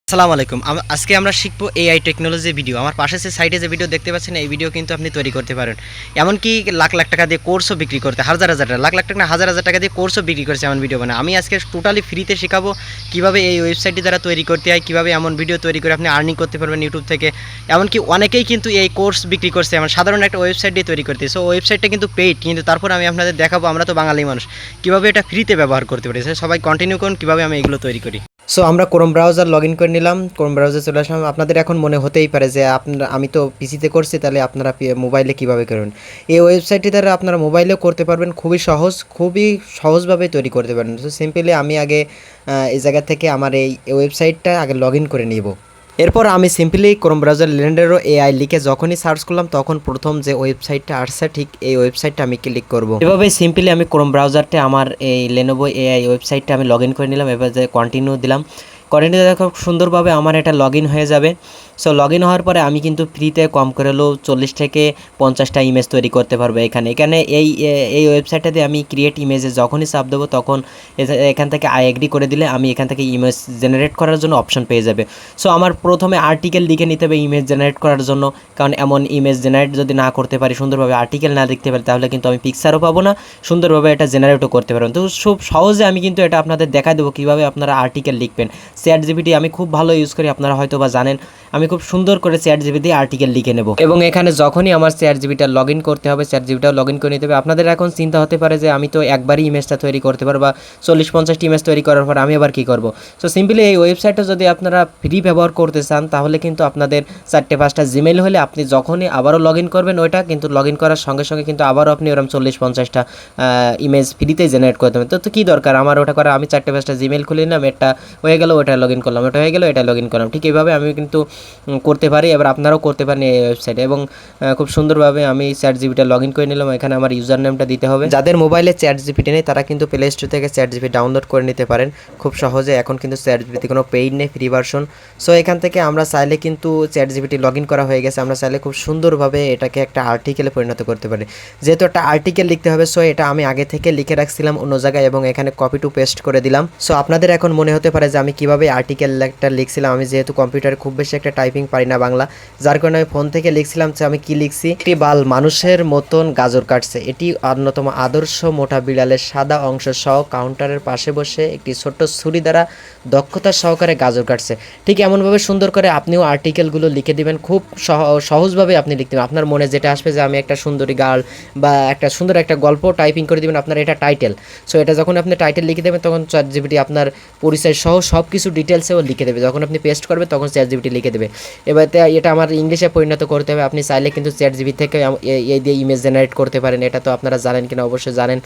আসসালামু আলাইকুম। আজকে আমরা শিখবো এআই টেকনোলজি ভিডিও। আমার পাশে যে সাইটে যে ভিডিও দেখতে পাচ্ছেন, এই ভিডিও কিন্তু আপনি তৈরি করতে পারেন। এমনকি লাখ, লাখ টাকা দিয়ে কোর্সও বিক্রি করতে হাজার, হাজার টাকা, লাখ, লাখ টাকা না হাজার, হাজার টাকা দিয়ে কোর্সও বিক্রি করছে এমন ভিডিও বানায়। আমি আজকে টোটালি ফ্রিতে শেখাবো কিভাবে এই ওয়েবসাইটটি দ্বারা তৈরি করতে হয়, কিভাবে এমন ভিডিও তৈরি করে আপনি আর্নিং করতে পারবেন ইউটিউব থেকে। এমনকি অনেকেই কিন্তু এই কোর্স বিক্রি করছে এমন সাধারণ একটা ওয়েবসাইট দিয়ে তৈরি করতে। সো ওয়েবসাইটটা কিন্তু পেইড, কিন্তু তারপর আমি আপনাদের দেখাবো, আমরা তো বাঙালি মানুষ, কিভাবে এটা ফ্রিতে ব্যবহার করতে পারি। সবাই কন্টিনিউ করুন কিভাবে আমি এগুলো তৈরি করি। সো আমরা ক্রোম ব্রাউজার লগ ইন করে নিলাম, ক্রোম ব্রাউজার চলে আসলাম। আপনাদের এখন মনে হতেই পারে যে আমি তো পিসিতে করছি, তাহলে আপনারা মোবাইলে কীভাবে করবেন। এই ওয়েবসাইটটি দ্বারা আপনারা মোবাইলেও করতে পারবেন, খুবই সহজভাবে তৈরি করতে পারবেন। সো সিম্পলি আমি আগে এই জায়গা থেকে আমার এই ওয়েবসাইটটা আগে লগ ইন করে নিব। এরপর আমি simply Chrome browser Lenovo AI লিখে যখনই সার্চ করলাম, তখন প্রথম যে ওয়েবসাইটটা আসছে ঠিক এই ওয়েবসাইটটা আমি ক্লিক করব। এভাবে সিম্পলি আমি ক্রোম ব্রাউজারটা আমার এই লেনোভো এআই ওয়েবসাইটটা আমি লগ ইন করে নিলাম। এবার যে কন্টিনিউ দিলাম, কন্টিনিউ দেওয়া খুব সুন্দরভাবে আমার এটা লগ ইন হয়ে যাবে। সো লগ ইন হওয়ার পরে আমি কিন্তু ফ্রিতে কম করে হলেও 40 থেকে 50টা ইমেজ তৈরি করতে পারবো। এখানে এই ওয়েবসাইটটাতে আমি ক্রিয়েট ইমেজে যখনই চাপ দেবো, তখন এখান থেকে আই এগ্রি করে দিলে আমি এখান থেকে ইমেজ জেনারেট করার জন্য অপশন পেয়ে যাবে। সো আমার প্রথমে আর্টিকেল লিখে নিতে হবে ইমেজ জেনারেট করার জন্য, কারণ এমন ইমেজ জেনারেট যদি না করতে পারি, সুন্দরভাবে আর্টিকেল না লিখতে পারি, তাহলে কিন্তু আমি পিকচারও পাবো না, সুন্দরভাবে এটা জেনারেটও করতে পারবেন। তো খুব সহজে আমি কিন্তু এটা আপনাদের দেখা দেবো কীভাবে আপনারা আর্টিকেল লিখবেন। চ্যাটজিপিটি আমি খুব ভালো ইউজ করি, আপনারা হয়তো বা জানেন। আমি খুব সুন্দর করে চ্যাটজিপিটি দিয়ে আর্টিকেল লিখে নেব। এবং এখানে যখনই আমার চ্যাটজিপিটা লগ ইন করতে হবে, চ্যাটজিপিটাও লগ ইন করে নিতে হবে। আপনাদের এখন চিন্তা হতে পারে যে আমি তো একবারই ইমেজটা তৈরি করতে পারবো, বা 40-50টি ইমেজ তৈরি করার পর আমি আবার কী করবো। সো সিম্পলি এই ওয়েবসাইটটা যদি আপনারা ফ্রি ব্যবহার করতে চান, তাহলে কিন্তু আপনাদের 4-5টা জিমেল হলে আপনি যখনই আবারও লগ ইন করবেন, ওইটা কিন্তু লগ ইন করার সঙ্গে সঙ্গে কিন্তু আবারও আপনি ওরকম 40-50টা ইমেজ ফ্রিতে জেনারেট করতে হবে। তো কী দরকার আমার ওটা করা, আমি 4-5টা জিমেল খুলে নিলাম, একটা হয়ে গেল, ওটা লগ ইন করলাম, ওটা হয়ে গেল, এটা লগ ইন করলাম। ঠিক এইভাবে আমি কিন্তু করতে পারি। এবার আপনারাও করতে পারেন এই ওয়েবসাইটে। এবং খুব সুন্দরভাবে আমি চ্যাটজিপিটা লগ ইন করে নিলাম। এখানে আমার ইউজার নেমটা দিতে হবে। যাদের মোবাইলে চ্যাটজিপিটি নেই, তারা কিন্তু প্লে স্টোর থেকে চ্যাটজিপিটি ডাউনলোড করে নিতে পারেন খুব সহজে। এখন কিন্তু চ্যাটজিপিটি কোনো পেইড নেই, ফ্রি ভার্সন। সো এখান থেকে আমরা চাইলে কিন্তু চ্যাটজিপিটি লগ ইন করা হয়ে গেছে, আমরা চাইলে খুব সুন্দরভাবে এটাকে একটা আর্টিকেলে পরিণত করতে পারি। যেহেতু একটা আর্টিকেল লিখতে হবে, সো এটা আমি আগে থেকে লিখে রাখছিলাম অন্য জায়গায়, এবং এখানে কপি টু পেস্ট করে দিলাম। সো আপনাদের এখন মনে হতে পারে যে আমি কীভাবে আর্টিকেল একটা লিখছিলাম। আমি যেহেতু কম্পিউটারে খুব বেশি একটা টাইপিং পারি না বাংলা, যার কারণে আমি ফোন থেকে লিখছিলাম যে আমি কি লিখছি। একটি বাল মানুষের মতন গাজর কাটছে, এটি অন্যতম আদর্শ মোটা বিড়ালের সাদা অংশ সহ কাউন্টারের পাশে বসে একটি ছোট্ট ছুরি দ্বারা দক্ষতা সহকারে গাজর কাটছে। ঠিক এমনভাবে সুন্দর করে আপনিও আর্টিকেলগুলো লিখে দিবেন। খুব সহজভাবে আপনি লিখতে দেবেন। আপনার মনে যেটা আসবে যে আমি একটা সুন্দরী গার্ল, বা একটা সুন্দর একটা গল্প টাইপিং করে দেবেন, আপনার এটা টাইটেল। সো এটা যখন আপনি টাইটেল লিখে দেবেন, তখন চ্যাটজিপিটি আপনার পরিচয় সহ সব কিছু ডিটেলসেও লিখে দেবে। যখন আপনি পেস্ট করবে, তখন চ্যাটজিপিটি লিখে দেবে। এবার এটা আমার ইংলিশে পরিণত করতে হবে। আপনি চাইলে কিন্তু চ্যাটজিপিটি থেকে এই দিয়ে ইমেজ জেনারেট করতে পারেন। এটা তো আপনারা জানেন কিনা, অবশ্যই জানেন।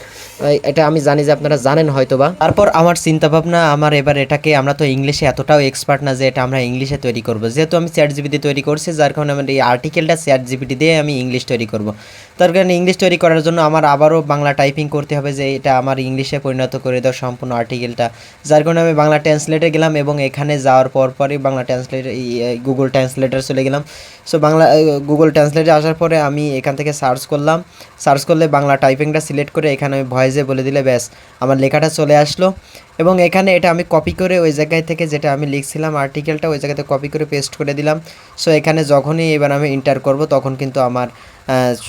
এটা আমি জানি যে আপনারা জানেন হয়তোবা। তারপর আমার চিন্তাভাবনা, আমার এবার এটাকে, আমরা তো ইংলিশে এতটাও এক্সপার্ট না যে এটা আমরা ইংলিশে তৈরি করবো। যেহেতু আমি চ্যাটজিপিটি তৈরি করছি, যার কারণে আমার এই আর্টিকেলটা চ্যাটজিপিটি দিয়ে আমি ইংলিশ তৈরি করব। তার কারণে ইংলিশ তৈরি করার জন্য আমার আবারও বাংলা টাইপিং করতে হবে, যে এটা আমার ইংলিশে পরিণত করে দাও সম্পূর্ণ আর্টিকেলটা। যার কারণে আমি বাংলা ট্রান্সলেটে গেলাম, এবং এখানে যাওয়ার পরই বাংলা ট্রান্সলেট, গুগল ট্রান্সলেটার চলে গেলাম। সো গুগল ট্রান্সলেটে আসার পরে আমি এখান থেকে সার্চ করলাম। সার্চ করলে বাংলা টাইপিংটা সিলেক্ট করে এখানে আমি ভয়েসে বলে দিলে ব্যাস আমার লেখাটা চলে আসলো। এবং এখানে এটা আমি কপি করে ওই জায়গায় থেকে যেটা আমি লিখছিলাম আর্টিকেলটা, ওই জায়গাতে কপি করে পেস্ট করে দিলাম। সো এখানে যখনই এবার আমি এন্টার করব, তখন কিন্তু আমার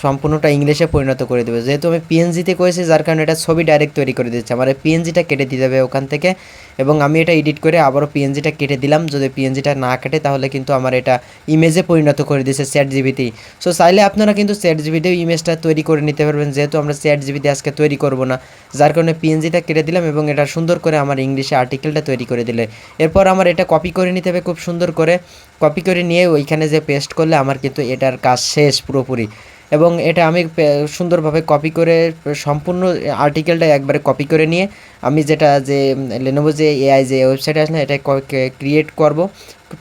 সম্পূর্ণটা ইংলিশে পরিণত করে দেবে। যেহেতু আমি পিএনজিতে করেছি, যার কারণে এটা ছবি ডাইরেক্ট তৈরি করে দিচ্ছে। আমার এই পিএনজিটা কেটে দিতে হবে ওখান থেকে, এবং আমি এটা এডিট করে আবারও পিএনজিটা কেটে দিলাম। যদি পিএনজিটা না কাটে, তাহলে কিন্তু আমার এটা ইমেজে পরিণত করে দিচ্ছে চ্যাটজিপিটি। সো চাইলে আপনারা কিন্তু চ্যাটজিপিটিও ইমেজটা তৈরি করে নিতে পারবেন। যেহেতু আমরা চ্যাটজিপিটি আজকে তৈরি করব না, যার কারণে পিএনজিটা কেটে দিলাম, এবং এটা সুন্দর করে আমার ইংলিশে আর্টিকেলটা তৈরি করে দিলে এরপর আমার এটা কপি করে নিতে হবে খুব সুন্দর করে। কপি করে নিয়ে ওইখানে যে পেস্ট করলে আমার কিন্তু এটার কাজ শেষ পুরোপুরি। এবং এটা আমি সুন্দরভাবে কপি করে সম্পূর্ণ আর্টিকেলটা একবারে কপি করে নিয়ে আমি যেটা যে লেনোভো যে এআই যে ওয়েবসাইট আছে না, এটা ক্রিয়েট করব।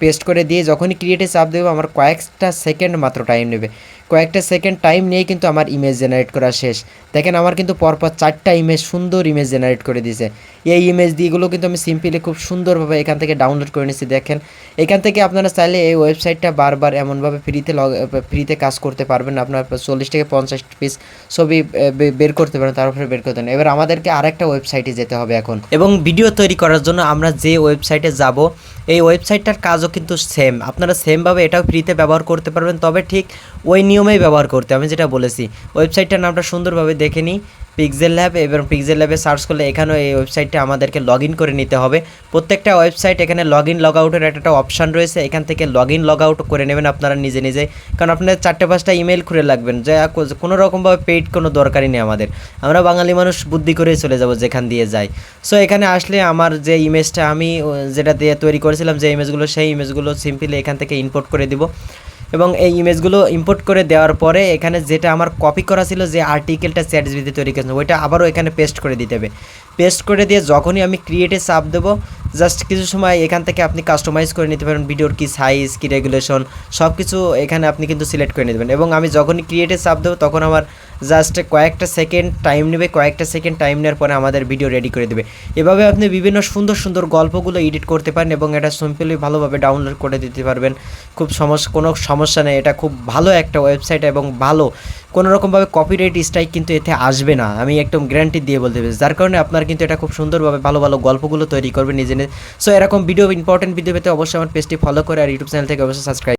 পেস্ট করে দিয়ে যখনই ক্রিয়েটে চাপ দেবো, আমার কয়েকটা সেকেন্ড মাত্র টাইম নেবে। কয়েকটা সেকেন্ড টাইম নিয়ে কিন্তু আমার ইমেজ জেনারেট করা শেষ। দেখেন আমার কিন্তু পরপর 4টা ইমেজ, সুন্দর ইমেজ জেনারেট করে দিয়েছে। এই ইমেজ দিয়েগুলো কিন্তু আমি সিম্পলি খুব সুন্দরভাবে এখান থেকে ডাউনলোড করে নিচ্ছি। দেখেন এখান থেকে আপনারা চাইলে এই ওয়েবসাইটটা বারবার এমনভাবে ফ্রিতে কাজ করতে পারবেন। আপনার 40 থেকে 50 পিস ছবি বের করতে পারেন, তারপরে বের করতে পারেন। এবার আমাদেরকে আরেকটা ওয়েবসাইটে যেতে হবে এখন, এবং ভিডিও তৈরি করার জন্য আমরা যে ওয়েবসাইটে যাব এই ওয়েবসাইটটার কাজও কিন্তু সেম। আপনারা সেমভাবে এটাও ফ্রিতে ব্যবহার করতে পারবেন, তবে ঠিক ওই নিয়মেই ব্যবহার করতে আমি যেটা বলেছি। ওয়েবসাইটটার নামটা সুন্দরভাবে দেখে নিই, পিক্সেল ল্যাব। এবং পিক্সেল ল্যাবে সার্চ করলে এখানেও এই ওয়েবসাইটটা আমাদেরকে লগ ইন করে নিতে হবে। প্রত্যেকটা ওয়েবসাইট এখানে লগ ইন লগ আউটের একটা অপশান রয়েছে, এখান থেকে লগ ইন লগ আউট করে নেবেন আপনারা নিজে নিজে, কারণ আপনাদের 4-5টা ইমেল খুলে লাগবেন, যে কোনো রকমভাবে পেইড কোনো দরকারই নেই আমাদের। আমরা বাঙালি মানুষ বুদ্ধি করেই চলে যাব যেখান দিয়ে যাই। সো এখানে আসলে আমার যে ইমেজটা আমি যেটা দিয়ে তৈরি করেছিলাম, যে ইমেজগুলো, সেই ইমেজগুলো সিম্পলি এখান থেকে ইম্পোর্ট করে দিব। এবং এই ইমেজগুলো ইম্পোর্ট করে দেওয়ার পরে এখানে যেটা আমার কপি করা ছিল, যে আর্টিকেলটা চ্যাটজিপিটি তৈরি করেছিলাম, ওইটা আবারও এখানে পেস্ট করে দিতে হবে। পেস্ট করে দিয়ে যখনই আমি ক্রিয়েটে চাপ দেবো, জাস্ট কিছু সময় এখান থেকে আপনি কাস্টমাইজ করে নিতে পারেন ভিডিওর কি সাইজ, কি রেগুলেশন, সব কিছু এখানে আপনি কিন্তু সিলেক্ট করে নিতে পারেন। এবং আমি যখনই ক্রিয়েটে চাপ দেবো তখন আমার জাস্ট কয়েকটা সেকেন্ড টাইম নেবে, কয়েকটা সেকেন্ড টাইম নেওয়ার পরে আমাদের ভিডিও রেডি করে দেবে। এভাবে আপনি বিভিন্ন সুন্দর সুন্দর গল্পগুলো এডিট করতে পারেন এবং এটা সিম্পলি ভালোভাবে ডাউনলোড করে দিতে পারবেন। খুব কোনো সমস্যা নেই, এটা খুব ভালো একটা ওয়েবসাইট এবং ভালো, কোনো রকমভাবে কপিরাইট স্ট্রাইক কিন্তু এতে আসবে না, আমি একদম গ্যারান্টি দিয়ে বলতে পারি। যার কারণে আপনার কিন্তু এটা খুব সুন্দরভাবে ভালো ভালো গল্পগুলো তৈরি করবে নিজে নিজে। সো এরকম ভিডিও, ইম্পর্টেন্ট ভিডিও পেতে অবশ্যই আমার পেজটি ফলো করে আর ইউটিউব চ্যানেল থেকে অবশ্যই সাবস্ক্রাইব